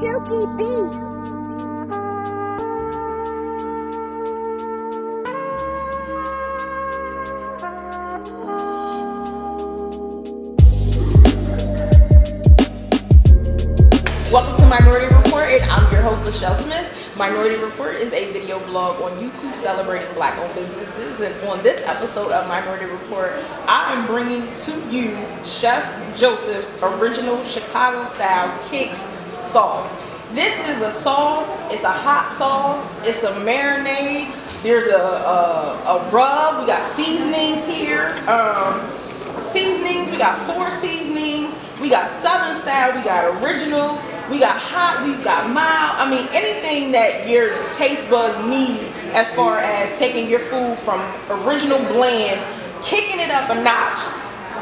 Silky beat. Welcome to Minority Report, and I'm your host, Lachelle Smith. Minority Report is a video blog on YouTube celebrating Black-owned businesses, and on this episode of Minority Report, I am bringing to you Chef Joseph's original Chicago-style kick sauce. This is a sauce. It's a hot sauce. It's a marinade. There's a rub. We got seasonings here. We got 4 seasonings. We got Southern style. We got original. We got hot, we've got mild. I mean, anything that your taste buds need as far as taking your food from original bland, kicking it up a notch.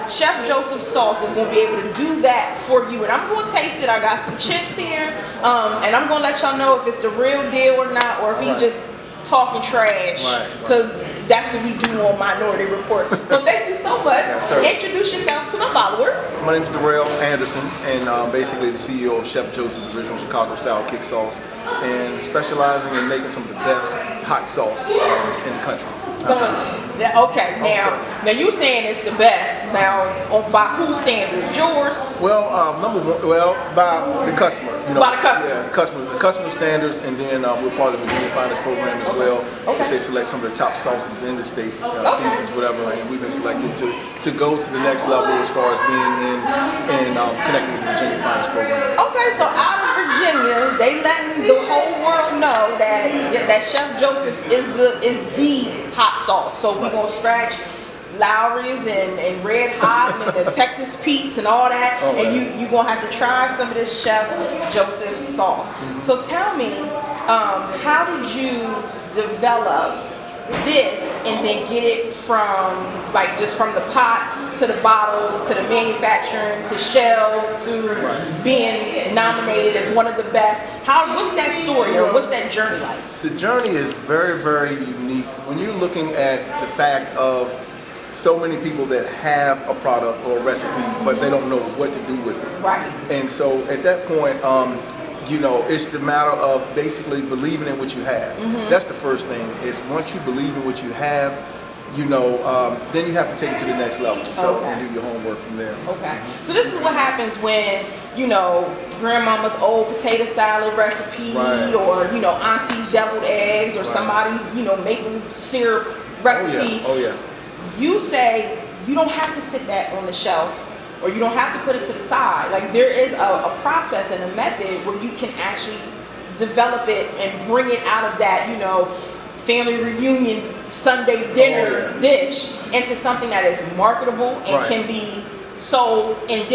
Chef Joseph's sauce is going to be able to do that for you. And I'm going to taste it. I got some chips here. And I'm going to let y'all know if it's the real deal or not, or if he just talking trash, because that's what we do on Minority Report. So thank you so much. Introduce yourself to my followers. My name is Darrell Anderson, and basically the CEO of Chef Joseph's original Chicago style kick sauce, and specializing in making some of the best hot sauce in the country. Now you saying it's the best. Now, by whose standards? Yours? Well, number one, by the customer. By the customer. Yeah, the customer standards, and then we're part of the Junior Finance program as well. Which they select some of the top sauces in the state, seasons, whatever, and we've been selected to go to the next level as far as being in connecting with the Junior Finance program. Okay, so out of Virginia, they letting the whole world know that Chef Joseph's is the hot sauce. So we're gonna scratch Lowry's and Red Hot and the Texas Pete's and all that, and you're gonna have to try some of this Chef Joseph's sauce. So tell me, how did you develop this and then get it from just from the pot to the bottle to the manufacturing to shelves to being nominated as one of the best? What's that story, or what's that journey like? The journey is very, very unique when you're looking at the fact of so many people that have a product or a recipe, but they don't know what to do with it. Right. And so at that point, it's the matter of basically believing in what you have. That's the first thing, is once you believe in what you have, then you have to take it to the next level. So and do your homework from there. Okay. So this is what happens when, grandmama's old potato salad recipe, or, auntie's deviled eggs, or somebody's, maple syrup recipe. Oh yeah. You say you don't have to sit that on the shelf, or you don't have to put it to the side. Like, there is a process and a method where you can actually develop it and bring it out of that, family reunion Sunday dinner dish into something that is marketable and can be sold in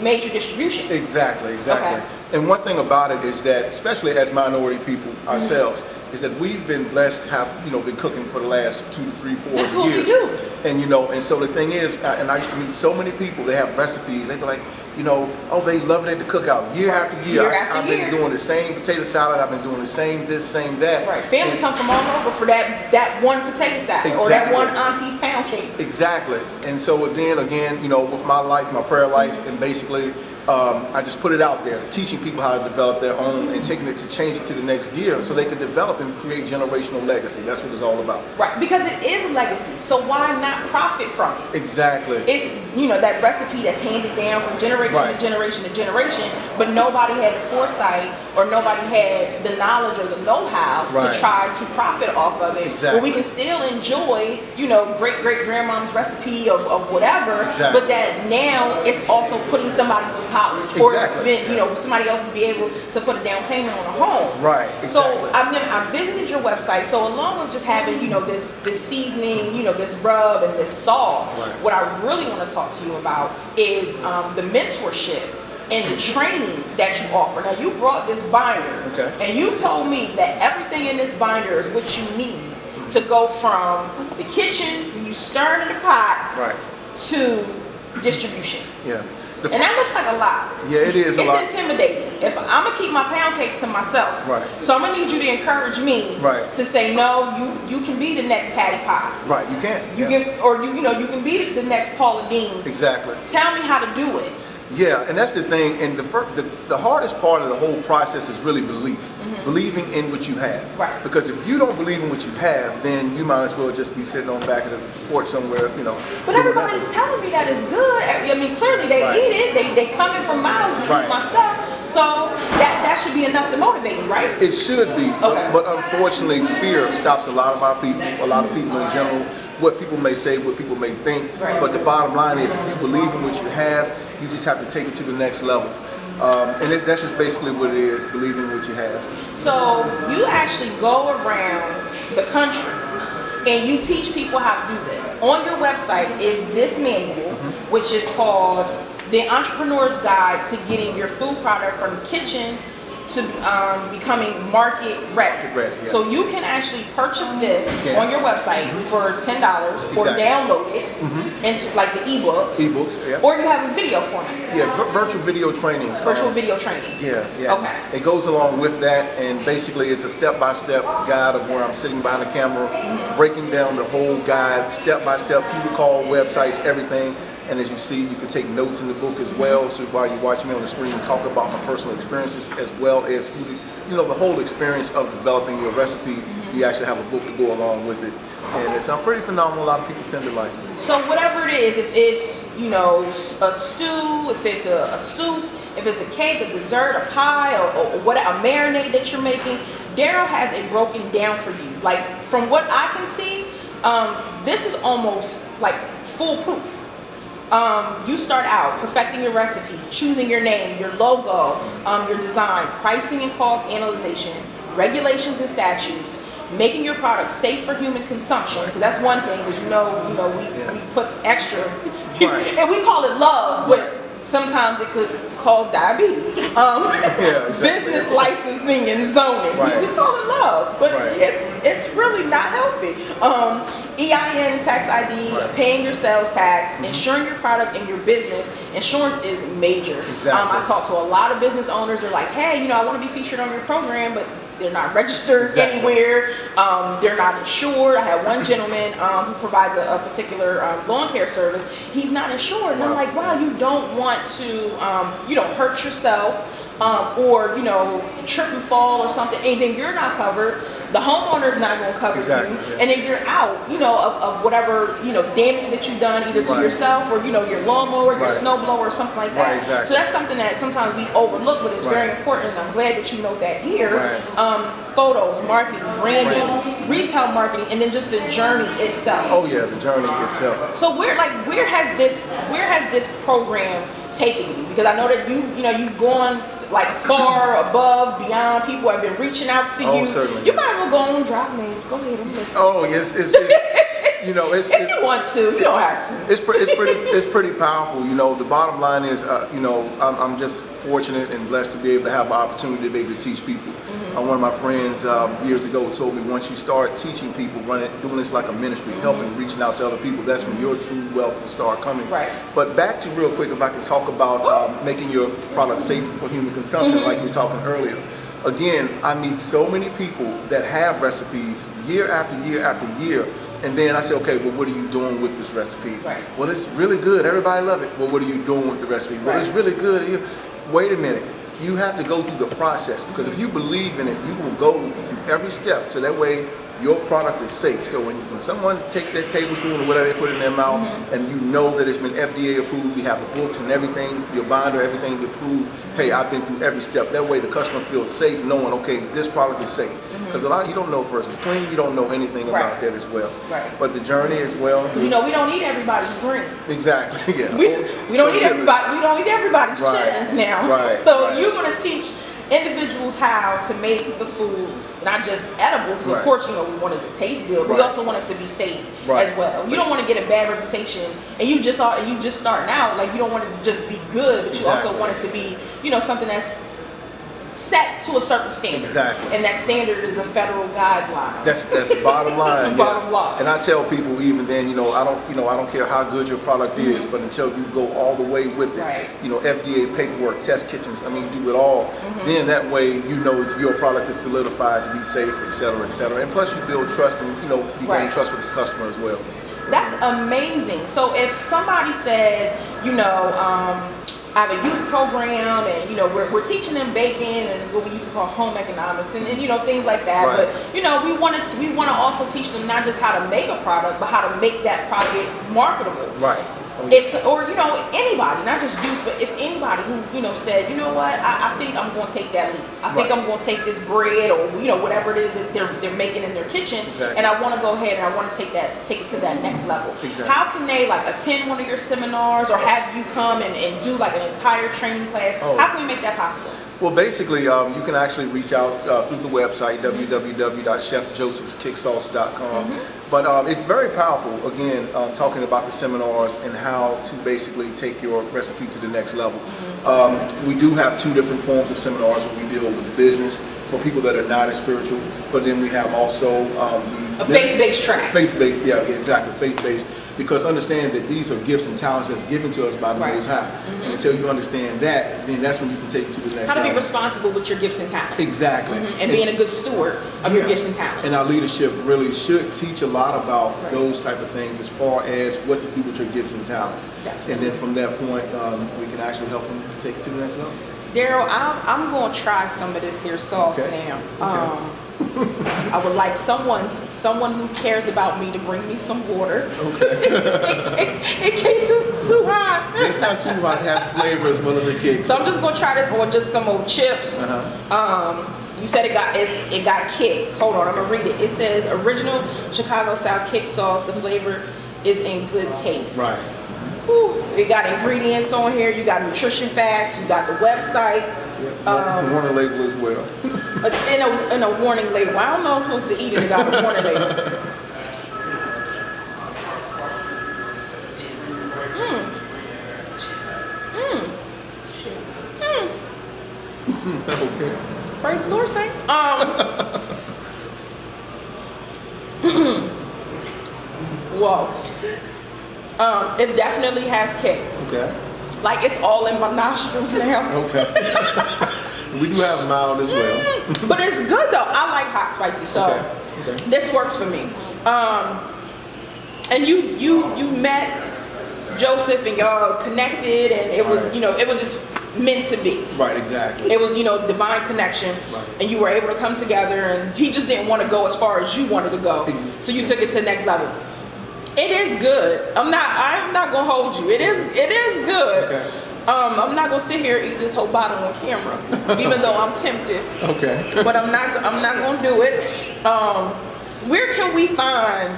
major distribution. Exactly. Okay. And one thing about it is that, especially as minority people ourselves, is that we've been blessed to have, been cooking for the last 2 to 3, 4 years. That's what we do. And, and so the thing is, and I used to meet so many people, they have recipes, they be like, they love it at the cookout year after year. I've been doing the same potato salad, I've been doing the same this, same that. Right, family come from all over for that one potato salad, or that one auntie's pound cake. Exactly. And so then again, with my life, my prayer life, and basically, I just put it out there, teaching people how to develop their own and taking it to change it to the next gear so they can develop and create generational legacy. That's what it's all about. Right, because it is a legacy, so why not profit from it? Exactly. It's, that recipe that's handed down from generation to generation to generation, but nobody had the foresight, or nobody had the knowledge or the know-how to try to profit off of it. Exactly. But we can still enjoy, great-great-grandmom's recipe of whatever, but that now it's also putting somebody through college, or it's been, somebody else to be able to put a down payment on a home. Right, exactly. So I visited your website. So along with just having, this seasoning, this rub and this sauce, what I really want to talk to you about is the mentorship and the training that you offer. Now, you brought this binder, and you told me that everything in this binder is what you need to go from the kitchen, when you stir it in the pot, to distribution. Yeah. And that looks like a lot. Yeah, it is a lot. It's intimidating. If I'm gonna keep my pound cake to myself, so I'm gonna need you to encourage me to say, no, you can be the next Patti Pie. Right, you can. You can, or you can be the next Paula Dean. Exactly. Tell me how to do it. Yeah, and that's the thing. And the hardest part of the whole process is really belief. Believing in what you have. Right. Because if you don't believe in what you have, then you might as well just be sitting on the back of the porch somewhere, you know. But everybody's telling me that it's good. I mean, clearly they eat it. They coming from miles to eat my stuff. So that should be enough to motivate me, right? It should be, but unfortunately, fear stops a lot of our people, a lot of people in general. What people may say, what people may think, but the bottom line is, if you believe in what you have, you just have to take it to the next level. And that's just basically what it is, believing in what you have. So you actually go around the country and you teach people how to do this. On your website is this manual, which is called The Entrepreneur's Guide to Getting Your Food Product from Kitchen to becoming market ready. So you can actually purchase this on your website for $10 or download it into like the ebook. Ebooks, yeah. Or you have a video format. Yeah, virtual video training. Virtual video training. Yeah. Okay. It goes along with that, and basically it's a step-by-step guide of where I'm sitting behind the camera, breaking down the whole guide, step-by-step, who to call, websites, everything. And as you see, you can take notes in the book as well. So while you watch me on the screen and talk about my personal experiences, as well as the whole experience of developing your recipe, you actually have a book to go along with it. And it's pretty phenomenal. A lot of people tend to like it. So whatever it is, if it's a stew, if it's a soup, if it's a cake, a dessert, a pie, or what, a marinade that you're making, Darrell has it broken down for you. Like from what I can see, this is almost like foolproof. You start out perfecting your recipe, choosing your name, your logo, your design, pricing and cost analyzation, regulations and statutes, making your product safe for human consumption, because that's one thing, because we put extra, and we call it love, but sometimes it could cause diabetes. Business licensing and zoning, we call it love, but it's really not healthy. EIN, tax ID, paying your sales tax, insuring your product and your business. Insurance is major. I talk to a lot of business owners. They're like, hey, I want to be featured on your program, but they're not registered anywhere. They're not insured. I had one gentleman who provides a particular lawn care service. He's not insured. And I'm like, wow, you don't want to, hurt yourself or, trip and fall or something. And then you're not covered. The homeowner's not going to cover you. And then you're out, of whatever, damage that you've done either to yourself or, your lawnmower, your snowblower or something like that. So that's something that sometimes we overlook, but it's very important. And I'm glad that you note that here. Photos, marketing, branding, retail marketing, and then just the journey itself. Oh yeah, the journey itself. So where has this program taken you? Because I know that you've gone like far above, beyond. People have been reaching out to you. Oh, certainly. You might as well go on, drop names. Go ahead and listen. Oh, yes, it's if you want to, you don't have to. It's pretty powerful. The bottom line is, I'm just fortunate and blessed to be able to have the opportunity to be able to teach people. One of my friends years ago told me, once you start teaching people, doing this like a ministry, helping, reaching out to other people, that's when your true wealth will start coming. But back to real quick, if I can talk about making your product safe for human consumption, like we were talking earlier. Again, I meet so many people that have recipes year after year after year. And then I say, okay, well, what are you doing with this recipe? Well, it's really good. Everybody love it. Well, what are you doing with the recipe? Well, it's really good. Wait a minute. You have to go through the process, because if you believe in it, you will go through every step, so that way your product is safe. So when someone takes their tablespoon or whatever they put in their mouth, and you know that it's been FDA approved, we have the books and everything, your binder, everything to prove, hey, I've been through every step. That way the customer feels safe knowing, okay, this product is safe. Because a lot, you don't know if a person's clean, you don't know anything about that as well. But the journey as well. We don't eat everybody's greens. Exactly. Yeah. We don't eat everybody. We don't eat everybody's chitlins now. So you're going to teach individuals how to make the food not just edible, because of course we want it to taste good. We also want it to be safe as well. You don't want to get a bad reputation, and you just starting out. Like, you don't want it to just be good, but you also want it to be something that's set to a certain standard. And that standard is a federal guideline. That's the bottom line. Bottom line. And I tell people, even then, I don't care how good your product is, but until you go all the way with it, FDA paperwork, test kitchens, you do it all. Then that way, your product is solidified to be safe, et cetera, et cetera. And plus, you build trust, and you gain trust with the customer as well. That's amazing. So if somebody said, I have a youth program, and we're teaching them baking and what we used to call home economics, and things like that. Right. But we want to also teach them not just how to make a product, but how to make that product marketable. Right. Anybody, not just youth, but if anybody who said, I think I'm going to take that leap. I think I'm going to take this bread or whatever it is that they're making in their kitchen, exactly. and I want to go ahead and I want to take it to that next level. Exactly. How can they attend one of your seminars or have you come and do an entire training class? How can we make that possible? Well, basically, you can actually reach out through the website, www.chefjosephskicksauce.com. But it's very powerful, again, talking about the seminars and how to basically take your recipe to the next level. We do have 2 different forms of seminars where we deal with business for people that are not as spiritual, but then we have also a faith-based track. Faith-based, yeah, exactly, faith-based. Because understand that these are gifts and talents that's given to us by the Most High. And until you understand that, then that's when you can take it to the next level. How to be responsible with your gifts and talents. Exactly. And being a good steward of your gifts and talents. And our leadership really should teach a lot about those type of things as far as what to do with your gifts and talents. Definitely. And then from that point, we can actually help them take it to the next level. Darrell, I'm going to try some of this here sauce now. I would like someone who cares about me to bring me some water. Okay. in case it's too hot. It's not too hot. It has flavor as well as a kick. So I'm just going to try this on just some old chips. You said it got kick. Hold on, I'm going to read it. It says original Chicago style kick sauce. The flavor is in good taste. Right. We got ingredients on here. You got nutrition facts. You got the website. The warning label as well. In a warning label. I don't know if I'm supposed to eat it without a warning label. Okay. Praise the Lord, saints. Whoa. It definitely has kick. Okay. Like it's all in my nostrils now. Okay. We do have mild as well. But it's good though. I like hot spicy, so this works for me. And you met Joseph and y'all connected, and it was it was just meant to be. Right, exactly. It was divine connection, and you were able to come together. And he just didn't want to go as far as you wanted to go, so you took it to the next level. It is good. I'm not gonna hold you. It is good. Okay. I'm not gonna sit here and eat this whole bottle on camera, even though I'm tempted. Okay. But I'm not gonna do it. Where can we find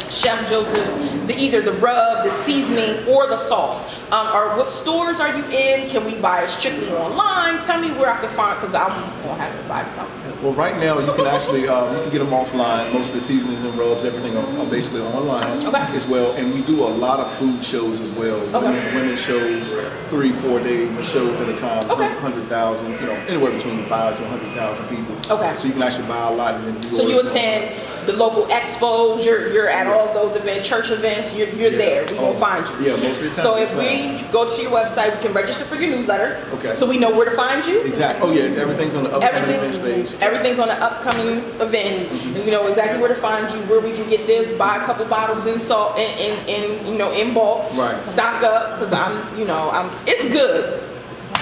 Chef Joseph's, either the rub, the seasoning, or the sauce? Or what stores are you in? Can we buy it strictly online? Tell me where I can find, because I'm gonna have to buy something. Well, right now you can actually you can get them offline. Most of the seasonings and rubs, everything are basically online as well. And we do a lot of food shows as well. Women shows, 3-4 day shows at a time. 100,000, anywhere between 5 to 100,000 people. Okay. So you can actually buy a lot and then do. So you attend the local expos. You're at all those events, church events. You're there. We gonna find you. Yeah, most of the time. So if we go to your website, we can register for your newsletter. Okay. So we know where to find you. Exactly. Oh yes, everything's on the upcoming events page. Everything's on the upcoming events, and you know exactly where to find you, where we can get this. Buy a couple bottles in salt, in bulk. Right. Stock up, because it's good.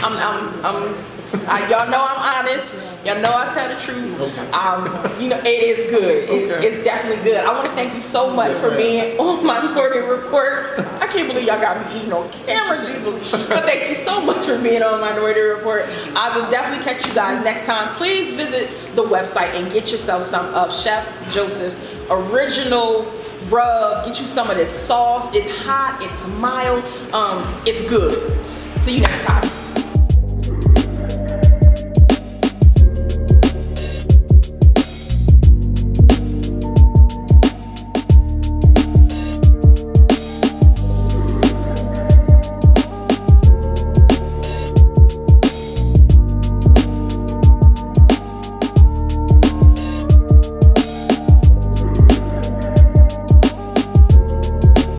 Y'all know I'm honest. Y'all know I tell the truth. It is good. It's definitely good. I want to thank you so much for being on Minority Report. I can't believe y'all got me eating on camera, Jesus. But thank you so much for being on Minority Report. I will definitely catch you guys next time. Please visit the website and get yourself some of Chef Joseph's original rub. Get you some of this sauce. It's hot. It's mild. It's good. See you next time.